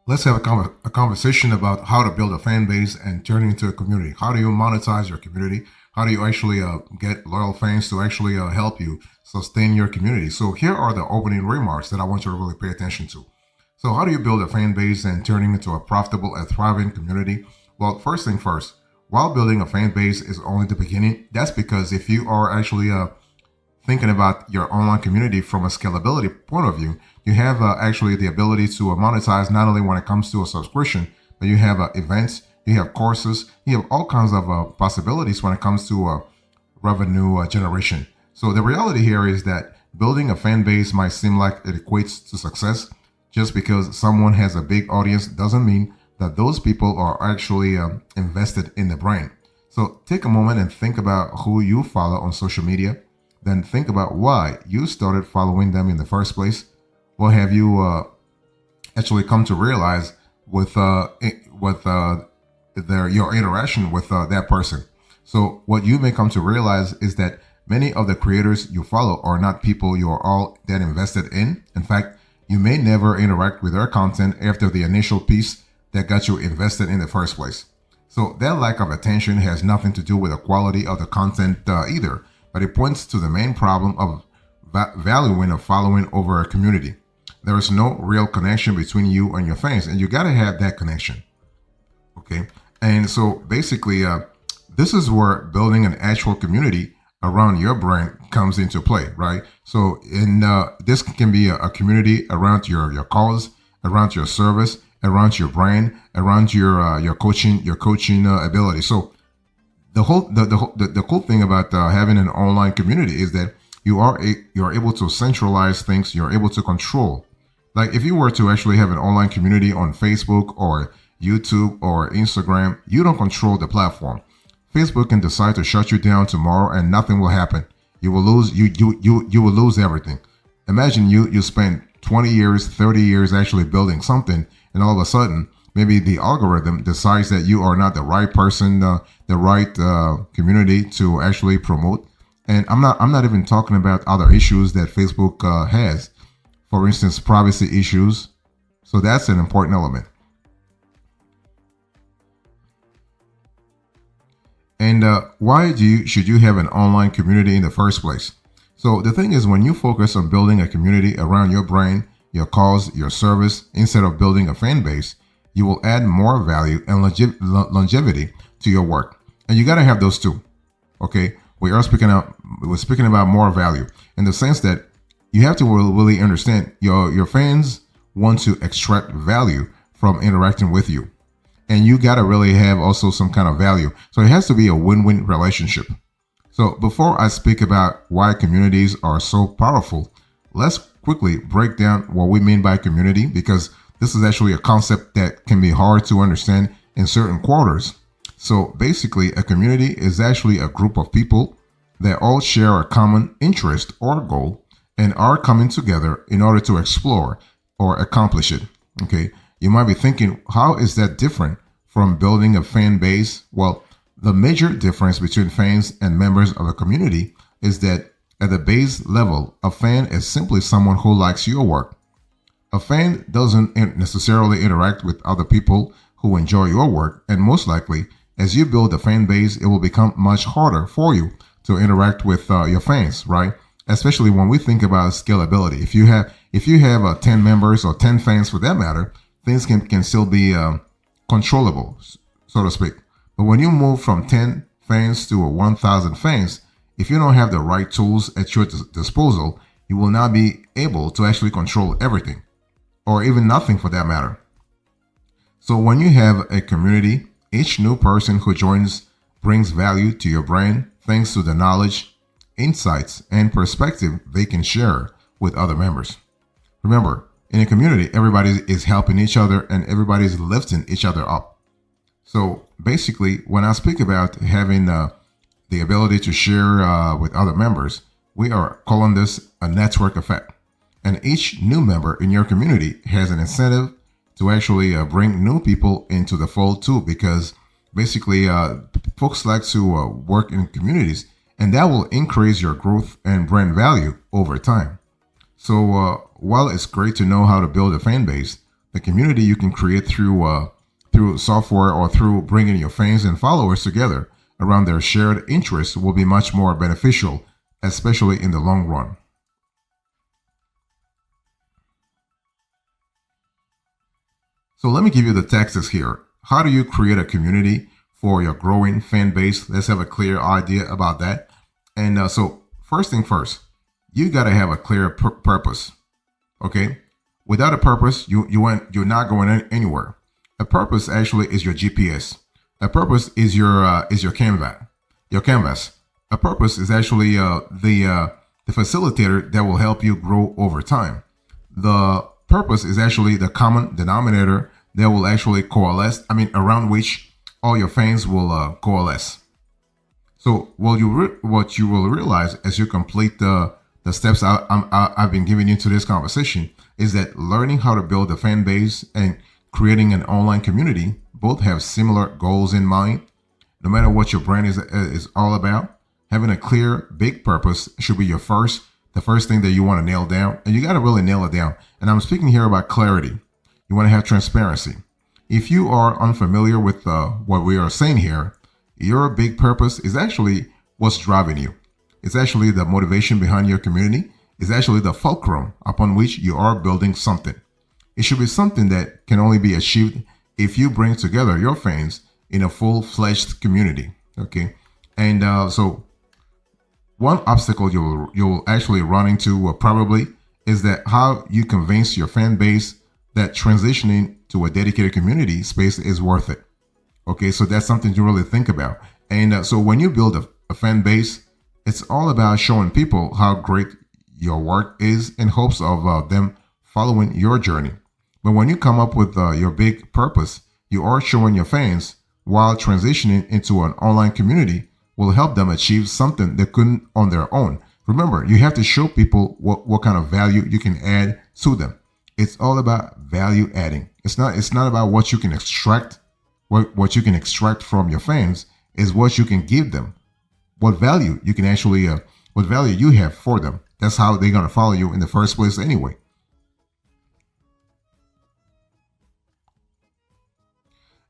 Let's have a conversation about how to build a fan base and turn it into a community. How do you monetize your community? How do you actually get loyal fans to actually help you sustain your community? So here are the opening remarks that I want you to really pay attention to. So how do you build a fan base and turning it into a profitable and thriving community? Well, first thing first, while building a fan base is only the beginning, that's because if you are actually thinking about your online community from a scalability point of view, you have actually the ability to monetize not only when it comes to a subscription, but you have events, you have courses, you have all kinds of possibilities when it comes to revenue generation. So the reality here is that building a fan base might seem like it equates to success. Just because someone has a big audience doesn't mean that those people are actually invested in the brand. So take a moment and think about who you follow on social media. Then think about why you started following them in the first place. What have you actually come to realize with your interaction with that person? So what you may come to realize is that many of the creators you follow are not people you are all that invested in. In fact, you may never interact with their content after the initial piece that got you invested in the first place. So that lack of attention has nothing to do with the quality of the content either, but it points to the main problem of valuing or following over a community. There is no real connection between you and your fans, and you got to have that connection. Okay. And so basically, this is where building an actual community around your brand comes into play, right? So in this can be a community around your cause, around your service, around your brand, around your coaching ability. So the cool thing about having an online community is that you are able to centralize things. You're able to control. Like if you were to actually have an online community on Facebook or YouTube or Instagram, you don't control the platform. Facebook can decide to shut you down tomorrow and nothing will happen. You will lose you will lose everything. Imagine you spend 20 years, 30 years actually building something, and all of a sudden maybe the algorithm decides that you are not the right person, the right community to actually promote. And I'm not even talking about other issues that Facebook has. For instance, privacy issues. So that's an important element. And why should you have an online community in the first place? So the thing is, when you focus on building a community around your brand, your cause, your service, instead of building a fan base, you will add more value and longevity to your work. And you got to have those two. Okay, we're speaking about more value in the sense that you have to really understand your fans want to extract value from interacting with you, and you got to really have also some kind of value. So it has to be a win-win relationship. So before I speak about why communities are so powerful, let's quickly break down what we mean by community, because this is actually a concept that can be hard to understand in certain quarters. So basically, a community is actually a group of people that all share a common interest or goal and are coming together in order to explore or accomplish it. Okay, you might be thinking, how is that different from building a fan base? Well, the major difference between fans and members of a community is that at the base level, a fan is simply someone who likes your work. A fan doesn't necessarily interact with other people who enjoy your work, and most likely, as you build a fan base, it will become much harder for you to interact with your fans, right? Especially when we think about scalability. If you have 10 members or 10 fans for that matter, things can still be controllable, so to speak. But when you move from 10 fans to 1,000 fans, if you don't have the right tools at your disposal, you will not be able to actually control everything, or even nothing for that matter. So when you have a community, each new person who joins brings value to your brand thanks to the knowledge, insights, and perspective they can share with other members. Remember, in a community, everybody is helping each other and everybody is lifting each other up. So basically, when I speak about having the ability to share with other members, we are calling this a network effect. And each new member in your community has an incentive to actually bring new people into the fold too, because basically folks like to work in communities, and that will increase your growth and brand value over time. So while it's great to know how to build a fan base, The community you can create through software or through bringing your fans and followers together around their shared interests will be much more beneficial, especially in the long run. So let me give you the tactics here. How do you create a community for your growing fan base? Let's have a clear idea about that. And so first thing first, you got to have a clear purpose. Okay. Without a purpose, you're not going anywhere. A purpose actually is your GPS. A purpose is your canvas. A purpose is actually the facilitator that will help you grow over time. The purpose is actually the common denominator that will actually coalesce. I mean, around which all your fans will coalesce. So, what you will realize as you complete the steps I've been giving you to this conversation is that learning how to build a fan base and creating an online community both have similar goals in mind. No matter what your brand is all about, having a clear, big purpose should be the first thing that you want to nail down, and you got to really nail it down. And I'm speaking here about clarity. You want to have transparency. If you are unfamiliar with what we are saying here, your big purpose is actually what's driving you. It's actually the motivation behind your community. It's actually the fulcrum upon which you are building something. It should be something that can only be achieved if you bring together your fans in a full-fledged community. Okay, and so one obstacle you'll actually run into probably is that how you convince your fan base that transitioning to a dedicated community space is worth it. Okay, so that's something to really think about. And so when you build a fan base, it's all about showing people how great your work is in hopes of them following your journey. But when you come up with your big purpose, you are showing your fans while transitioning into an online community will help them achieve something they couldn't on their own. Remember, you have to show people what kind of value you can add to them. It's all about value adding. It's not about what you can extract. What you can extract from your fans is what you can give them. What value you can actually, what value you have for them. That's how they're going to follow you in the first place anyway.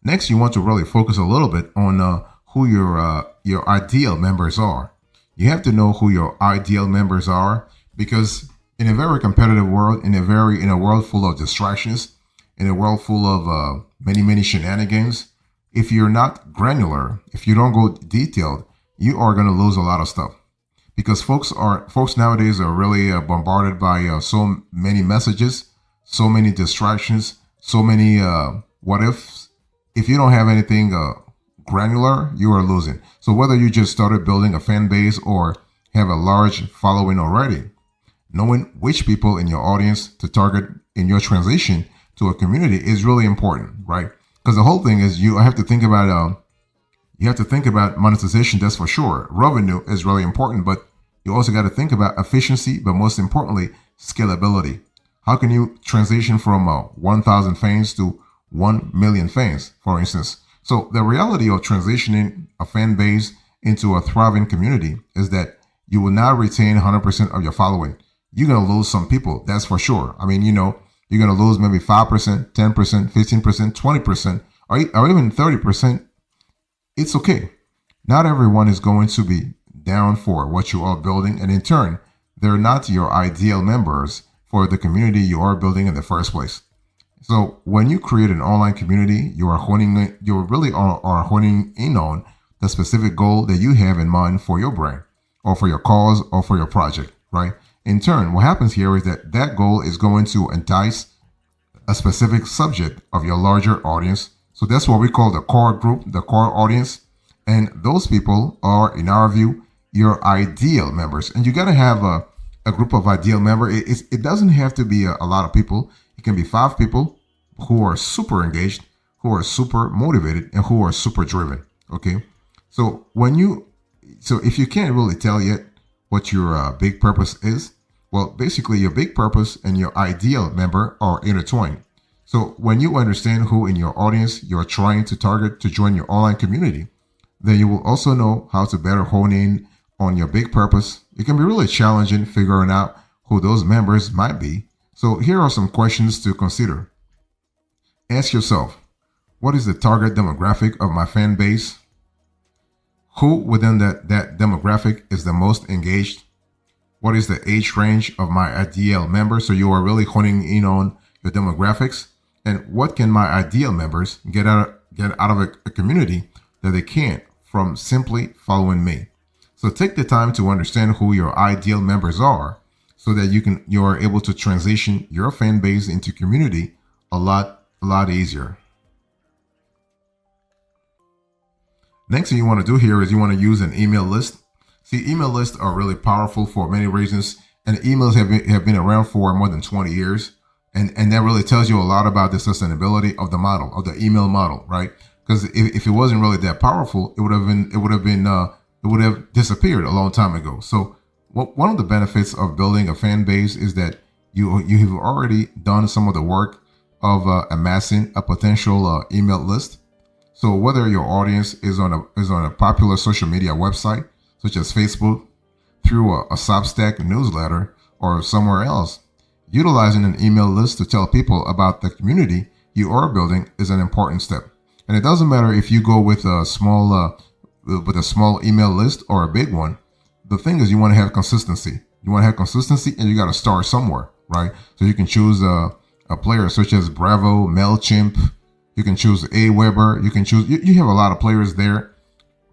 Next, you want to really focus a little bit on who your ideal members are. You have to know who your ideal members are, because in a very competitive world, in a world full of distractions, in a world full of many shenanigans, if you're not granular, if you don't go detailed, you are going to lose a lot of stuff. Because folks nowadays are really bombarded by so many messages, so many distractions, so many what ifs. If you don't have anything granular, you are losing. So whether you just started building a fan base or have a large following already, knowing which people in your audience to target in your transition to a community is really important, right? Because the whole thing is you have to think about monetization. That's for sure. Revenue is really important, but you also got to think about efficiency, but most importantly, scalability. How can you transition from 1,000 fans to 1 million fans, for instance? So the reality of transitioning a fan base into a thriving community is that you will not retain 100% of your following. You're going to lose some people. That's for sure. I mean, you're going to lose maybe 5%, 10%, 15%, 20%, or even 30%. It's okay. Not everyone is going to be down for what you are building. And in turn, they're not your ideal members for the community you are building in the first place. So when you create an online community, you really are honing in on the specific goal that you have in mind for your brand or for your cause or for your project, right? In turn, what happens here is that goal is going to entice a specific subject of your larger audience. So that's what we call the core group, the core audience. And those people are, in our view, your ideal members. And you got to have a group of ideal members. It doesn't have to be a lot of people. It can be 5 people who are super engaged, who are super motivated, and who are super driven. Okay. So if you can't really tell yet what your big purpose is, well, basically your big purpose and your ideal member are intertwined. So when you understand who in your audience you're trying to target to join your online community, then you will also know how to better hone in on your big purpose. It can be really challenging figuring out who those members might be. So here are some questions to consider. Ask yourself, what is the target demographic of my fan base? Who within that demographic is the most engaged? What is the age range of my ideal members? So you are really honing in on your demographics. And what can my ideal members get out of a community that they can't from simply following me? So take the time to understand who your ideal members are so that you are able to transition your fan base into community a lot easier. Next thing you want to do here is you want to use an email list. See, email lists are really powerful for many reasons, and emails have been around for more than 20 years. And that really tells you a lot about the sustainability of the model, of the email model, right? Because if it wasn't really that powerful, it would have disappeared a long time ago. So one of the benefits of building a fan base is that you have already done some of the work of amassing a potential email list. So whether your audience is on a popular social media website, such as Facebook, through a Substack newsletter, or somewhere else, utilizing an email list to tell people about the community you are building is an important step. And it doesn't matter if you go with a small email list or a big one. The thing is, you want to have consistency. You want to have consistency, and you got to start somewhere, right? So you can choose a player such as Bravo, MailChimp. You can choose Aweber. You can choose. You have a lot of players there,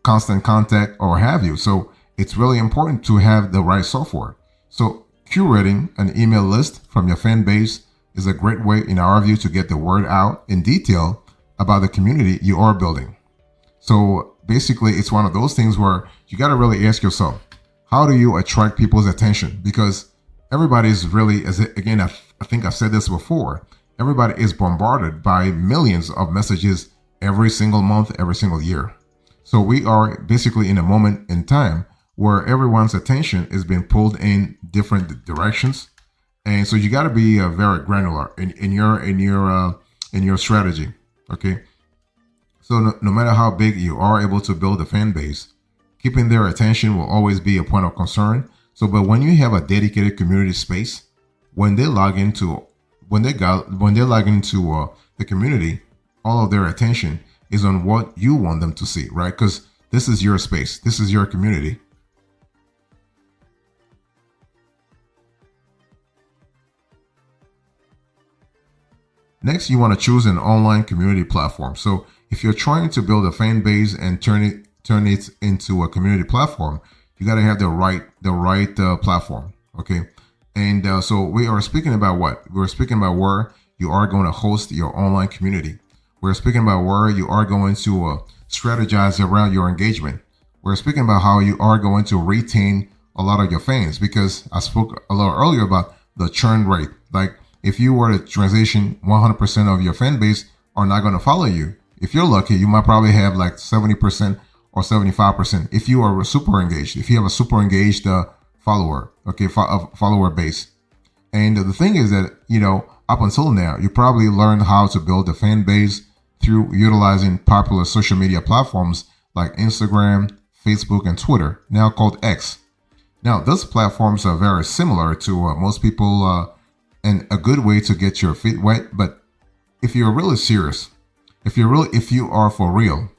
Constant Contact, or have you. So it's really important to have the right software. So curating an email list from your fan base is a great way, in our view, to get the word out in detail about the community you are building. So basically, it's one of those things where you got to really ask yourself, how do you attract people's attention? Because everybody is really, again, I think I've said this before, everybody is bombarded by millions of messages every single month, every single year. So we are basically in a moment in time where everyone's attention is being pulled in different directions. And so you got to be very granular in your strategy. Okay. So no matter how big you are able to build a fan base, keeping their attention will always be a point of concern. So, but when you have a dedicated community space, when they log into the community, all of their attention is on what you want them to see, right? Because this is your space, this is your community. Next, you want to choose an online community platform. So if you're trying to build a fan base and turn it into a community platform, you got to have the right platform. Okay. And so we are speaking about what? We're speaking about where you are going to host your online community. We're speaking about where you are going to strategize around your engagement. We're speaking about how you are going to retain a lot of your fans, because I spoke a little earlier about the churn rate. Like if you were to transition 100% of your fan base are not going to follow you. If you're lucky, you might probably have like 70% or 75%. If you are super engaged, if you have a super engaged follower, follower base. And the thing is that, up until now, you probably learned how to build a fan base through utilizing popular social media platforms like Instagram, Facebook, and Twitter, now called X. Now, those platforms are very similar to most people and a good way to get your feet wet. But if you're really serious, if you are for real,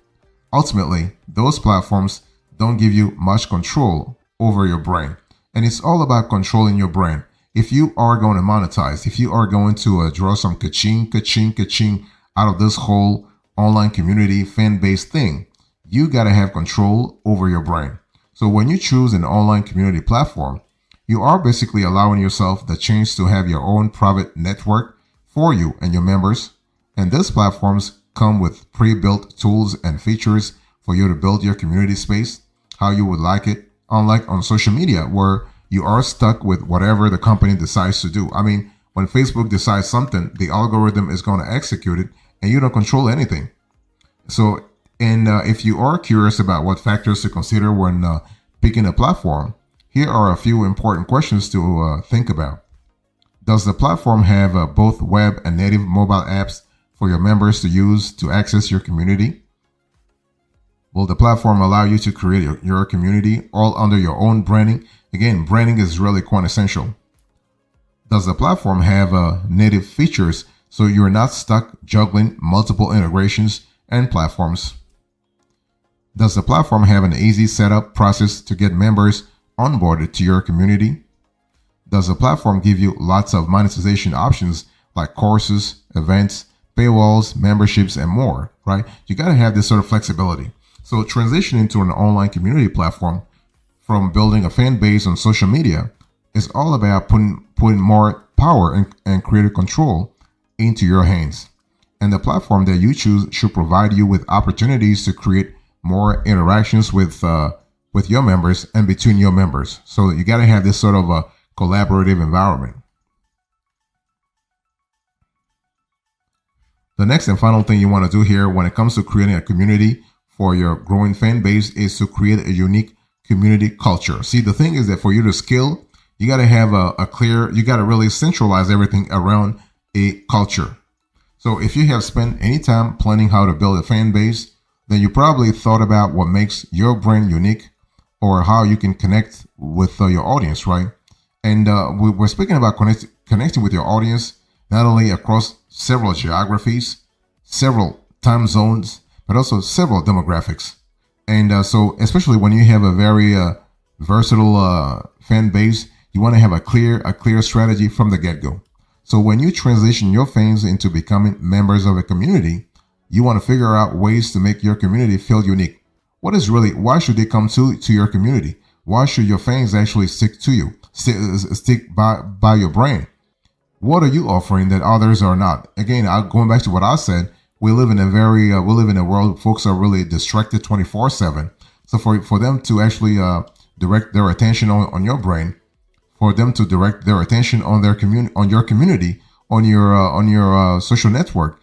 ultimately, those platforms don't give you much control over your brand. And it's all about controlling your brand. If you are going to monetize, if you are going to draw some ka-ching out of this whole online community fan-based thing, you got to have control over your brand. So when you choose an online community platform, you are basically allowing yourself the chance to have your own private network for you and your members. And these platforms come with pre-built tools and features for you to build your community space how you would like it, unlike on social media where you are stuck with whatever the company decides to do. I mean, when Facebook decides something, the algorithm is going to execute it and you don't control anything. So, and if you are curious about what factors to consider when picking a platform, here are a few important questions to think about. Does the platform have both web and native mobile apps for your members to use to access your community? Will the platform allow you to create your community all under your own branding? Again, branding is really quintessential. Does the platform have native features so you're not stuck juggling multiple integrations and platforms. Does the platform have an easy setup process to get members onboarded to your community? Does the platform give you lots of monetization options like courses, events, paywalls, memberships, and more, right? You got to have this sort of flexibility. So transitioning to an online community platform from building a fan base on social media is all about putting more power and creative control into your hands. And the platform that you choose should provide you with opportunities to create more interactions with your members and between your members. So you got to have this sort of a collaborative environment. The next and final thing you want to do here when it comes to creating a community for your growing fan base is to create a unique community culture. See, the thing is that for you to scale, you got to have you got to really centralize everything around a culture. So if you have spent any time planning how to build a fan base, then you probably thought about what makes your brand unique or how you can connect with your audience, right? And we're speaking about connecting with your audience, not only across several geographies, several time zones, but also several demographics. And so especially when you have a very versatile fan base, you want to have a clear strategy from the get-go. So when you transition your fans into becoming members of a community, you want to figure out ways to make your community feel unique. Why should they come to your community? Why should your fans actually stick to you, stick by your brand? What are you offering that others are not? Again, going back to what I said, we live in a world folks are really distracted 24/7. So for them to actually direct their attention on your brand, for them to direct their attention on their your community, on your social network,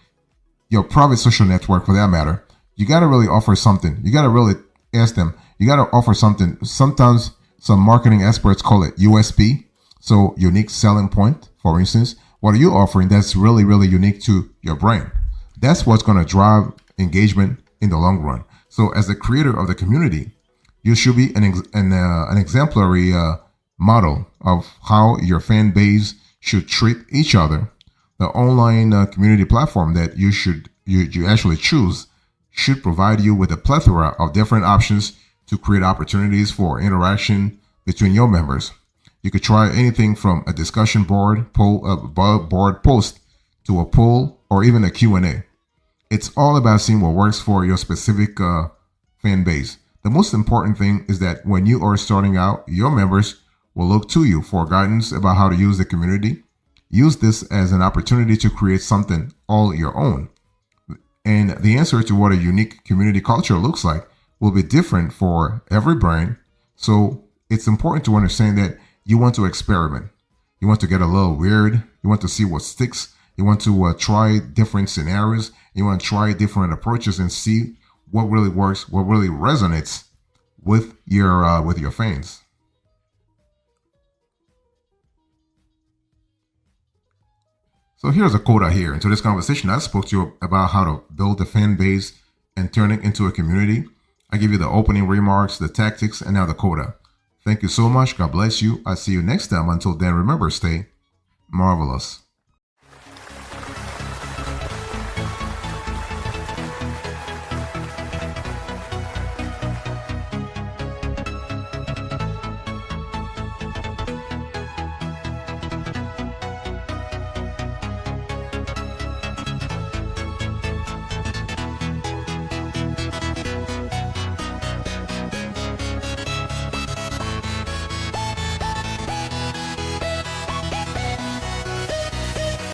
your private social network for that matter, you got to really offer something. You got to really ask them. You got to offer something. Sometimes some marketing experts call it USP, so unique selling point. For instance, what are you offering that's really, really unique to your brand? That's what's going to drive engagement in the long run. So as the creator of the community, you should be an exemplary model of how your fan base should treat each other. The online community platform that you actually choose should provide you with a plethora of different options to create opportunities for interaction between your members. You could try anything from a discussion board post to a poll or even a Q&A. It's all about seeing what works for your specific fan base. The most important thing is that when you are starting out, your members will look to you for guidance about how to use the community. Use this as an opportunity to create something all your own. And the answer to what a unique community culture looks like will be different for every brand. So it's important to understand that you want to experiment. You want to get a little weird. You want to see what sticks. You want to try different scenarios. You want to try different approaches and see what really works, what really resonates with your fans. So here's a quote here. Into this conversation, I spoke to you about how to build a fan base and turn it into a community. I give you the opening remarks, the tactics, and now the quota. Thank you so much. God bless you. I'll see you next time. Until then, remember, stay marvelous.